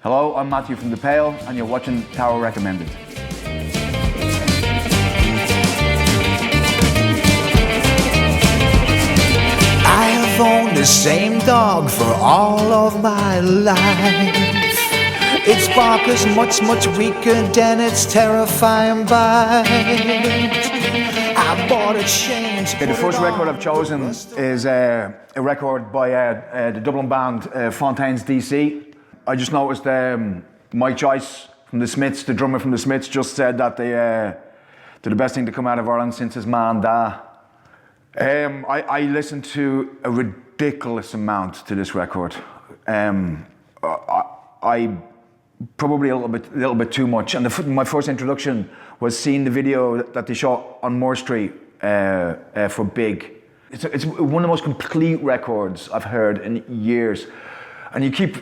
Hello, I'm Matthew from The Pale, and you're watching Tower Recommended. I have owned the same dog for all of my life. Its bark is much, much weaker than its terrifying bite. I bought a chain. The first record I've chosen is a record by the Dublin band Fontaines DC. I just noticed Mike Joyce from the Smiths, the drummer from the Smiths, just said that they're the best thing to come out of Ireland since his man Da. I listened to a ridiculous amount to this record. I probably a little bit too much. And my first introduction was seeing the video that they shot on Moore Street for Big. It's one of the most complete records I've heard in years, and you keep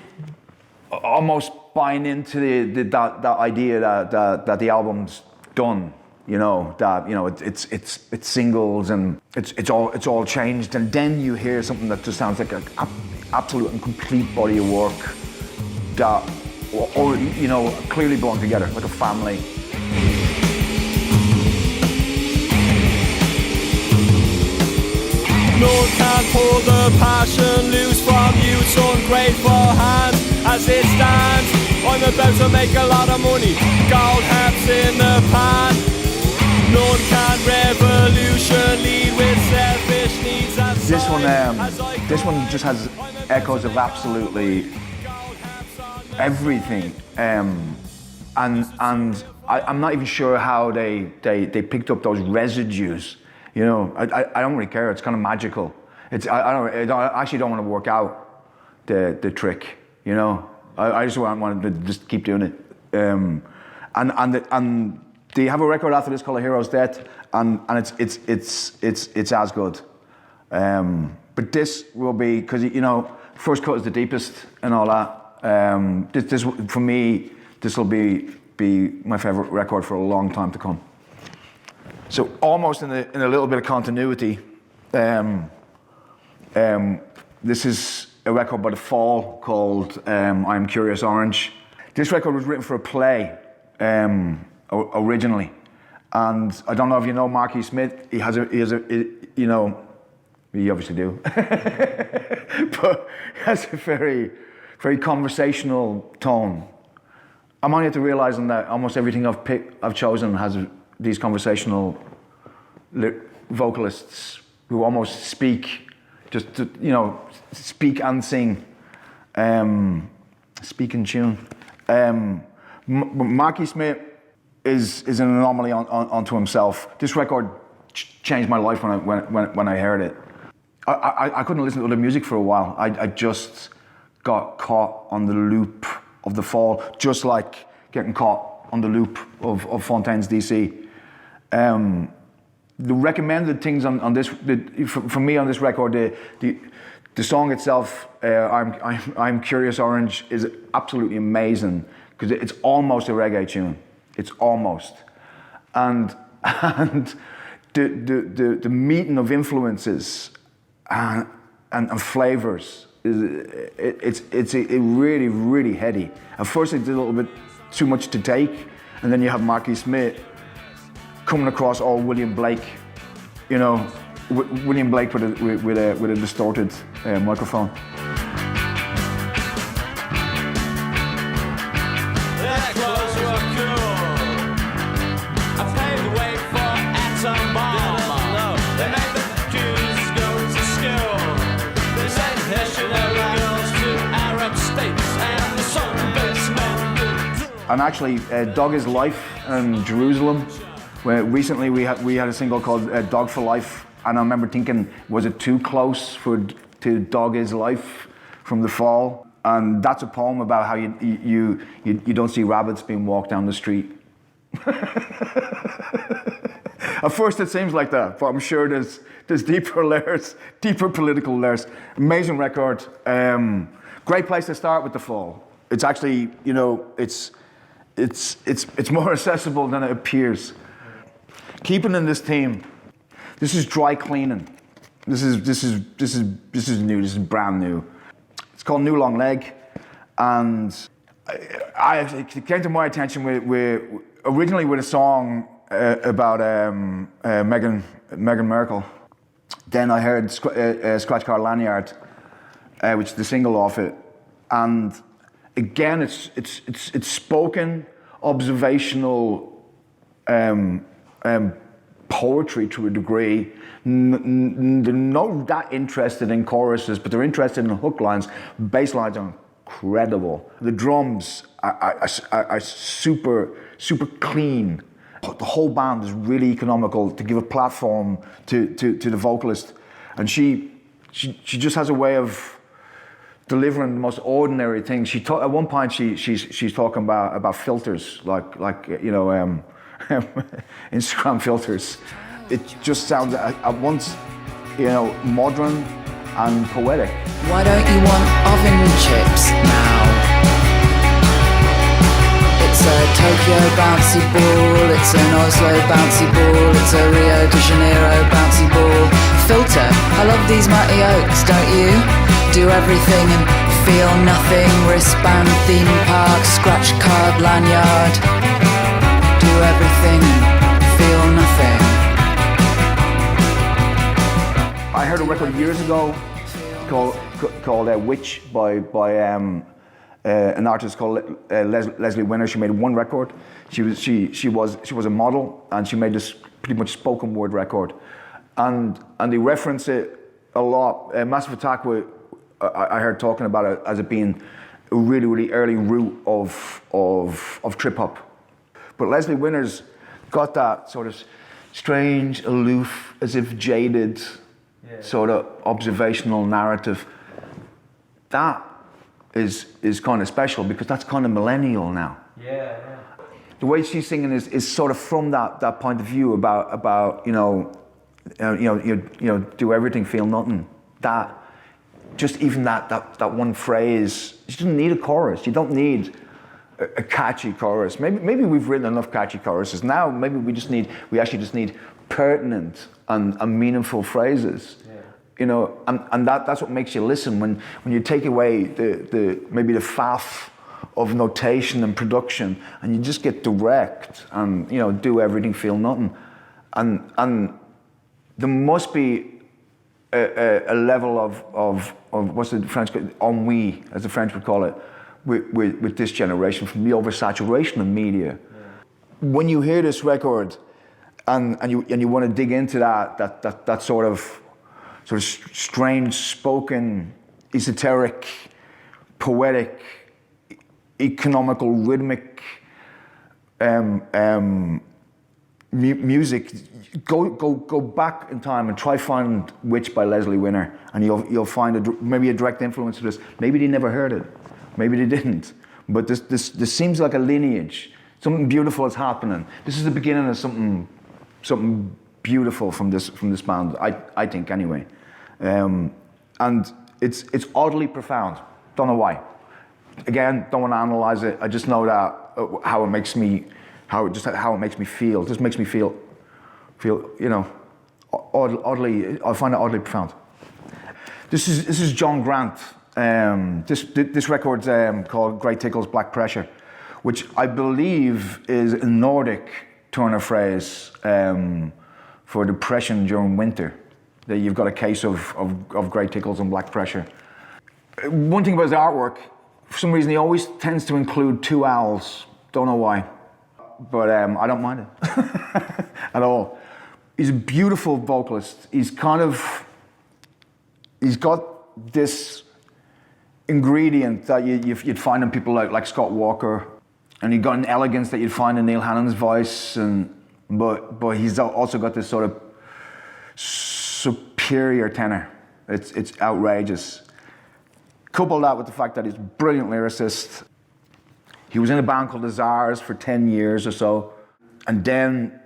almost buying into that idea that the album's done. It's singles and it's all changed, and then you hear something that just sounds like an absolute and complete body of work that, or clearly belong together like a family. No one can pull the passion loose from youth's ungrateful hands. As it stands, I'm about to make a lot of money. Gold hearts in the pan. None can revolution lead with selfish needs and This one just has echoes of absolutely everything, and I'm not even sure how they picked up those residues. I don't really care. It's kind of magical. I actually don't want to work out the trick. I just want to just keep doing it. And they have a record after this called A Hero's Death, and it's as good. But this will be, because first cut is the deepest and all that. This for me, this will be my favorite record for a long time to come. So almost in a little bit of continuity, this is a record by The Fall called I Am Kurious, Oranj. This record was written for a play originally, and I don't know if you know Marky Smith. He obviously do, but he has a very, very conversational tone. I'm only to realizing that almost everything I've chosen has these conversational vocalists who almost speak, speak and sing, speak in tune. Marky Smith is an anomaly onto himself. This record changed my life when I heard it. I couldn't listen to other music for a while. I just got caught on the loop of The Fall, just like getting caught on the loop of Fontaines DC. The recommended things on this, for me on this record, the song itself, I'm Kurious, Oranj, is absolutely amazing because it's almost a reggae tune. It's almost, and the meeting of influences and flavors it's really, really heady. At first it's a little bit too much to take, and then you have Marky Smith coming across all William Blake, William Blake with a distorted microphone. And actually, Dog is Life and Jerusalem, where recently we had a single called Dog for Life, and I remember thinking, was it too close to Dog is Life from The Fall? And that's a poem about how you don't see rabbits being walked down the street. At first it seems like that, but I'm sure there's deeper layers, deeper political layers. Amazing record. Great place to start with The Fall. It's actually, it's more accessible than it appears. Keeping in this theme, this is Dry Cleaning. This is new. This is brand new. It's called New Long Leg, and it came to my attention originally with a song about Meghan Markle. Then I heard Scratch Card Lanyard, which is the single off it, and again it's spoken, observational poetry to a degree. They're not that interested in choruses, but they're interested in hook lines. Bass lines are incredible. The drums are super clean. The whole band is really economical to give a platform to the vocalist, and she just has a way of delivering the most ordinary things. At one point she's talking about filters, like you know, Instagram filters. It just sounds at once, you know, modern and poetic. Why don't you want oven chips now? It's a Tokyo bouncy ball, it's an Oslo bouncy ball, it's a Rio de Janeiro bouncy ball. Filter, I love these mighty oaks, don't you? Do everything and feel nothing. Wristband, theme park, scratch card, lanyard. Do everything and feel nothing. I heard a record years ago called Witch by an artist called Leslie Winner. She made one record. She was a model, and she made this pretty much spoken word record, and they reference it a lot. Massive Attack, I heard talking about it as it being a really early root of trip hop. But Leslie Winner's got that sort of strange, aloof, as if jaded, sort of observational narrative. That is kind of special because that's kind of millennial now. Yeah. The way she's singing is sort of from that point of view about you know do everything, feel nothing. That just even that one phrase. You don't need a chorus. You don't need a catchy chorus. Maybe we've written enough catchy choruses now. Maybe we actually just need pertinent and meaningful phrases. Yeah. You know, and that's what makes you listen when you take away the maybe the faff of notation and production, and you just get direct and, you know, do everything, feel nothing. And there must be a level of what's the French called, ennui, as the French would call it, with this generation from the oversaturation of media. Yeah. When you hear this record and you want to dig into that sort of strange spoken, esoteric, poetic, economical, rhythmic music, go back in time and try find Witch by Leslie Winner, and you'll find maybe a direct influence of this. Maybe they never heard it, maybe they didn't, but this seems like a lineage. Something beautiful is happening. This is the beginning of something beautiful from this band. I think anyway, and it's oddly profound. Don't know why. Again, don't want to analyze it. I just know that how it makes me feel. It just makes me feel, you know, oddly. I find it oddly profound. This is John Grant. This record's called Great Tickles, Black Pressure, which I believe is a Nordic turn of phrase for depression during winter. That you've got a case of great tickles and black pressure. One thing about his artwork, for some reason, he always tends to include two owls. Don't know why, but I don't mind it at all. He's a beautiful vocalist. He's got this ingredient that you'd find in people like Scott Walker, and he's got an elegance that you'd find in Neil Hannon's voice, but he's also got this sort of superior tenor. It's outrageous. Couple that with the fact that he's a brilliant lyricist. He was in a band called the Czars for 10 years or so, and then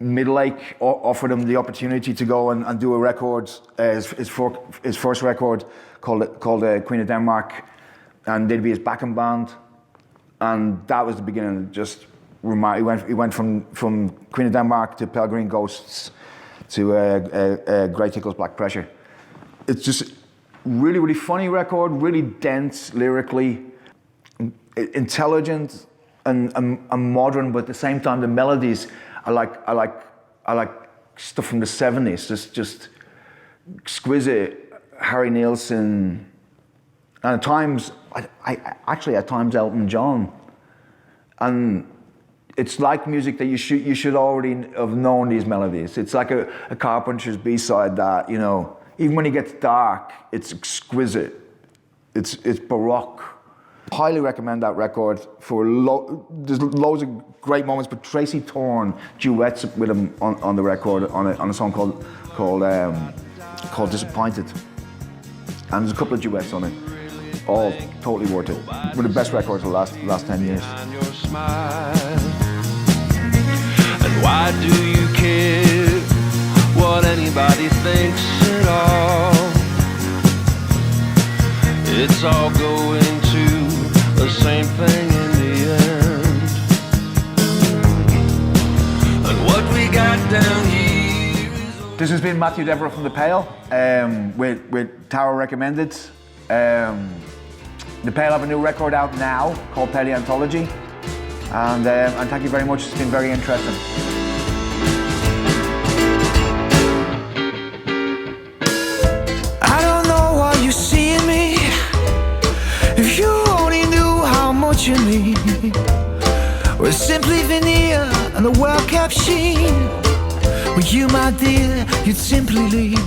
Midlake offered him the opportunity to go and do a record, his first record called Queen of Denmark, and they'd be his backing band, and that was the beginning of just he went from Queen of Denmark to Pale Green Ghosts to Great Tickles, Black Pressure. It's just really funny record, really dense lyrically, intelligent and modern, but at the same time the melodies I like stuff from the 70s, just exquisite Harry Nilsson, and at times at times Elton John, and it's like music that you should already have known these melodies. It's like a Carpenter's B-side that, you know, even when it gets dark, it's exquisite. It's baroque. Highly recommend that record for there's loads of great moments, but Tracy Thorn duets with him on the record on a song called Disappointed. And there's a couple of duets on it. All totally worth it. One of the best records of the last 10 years. And why do you care what anybody thinks at all? It's all going to the same thing in the end. And what we got down here is... This has been Matthew Devereux from The Pale, with Tower Recommended. The Pale have a new record out now called Paleanthology, and thank you very much. It's been very interesting. I don't know why you're seeing me. If you only knew how much you mean. We're simply veneer and a well-kept sheen. With you, my dear, you'd simply leave.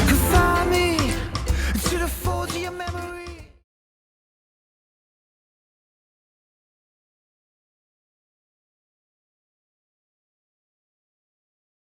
Confine me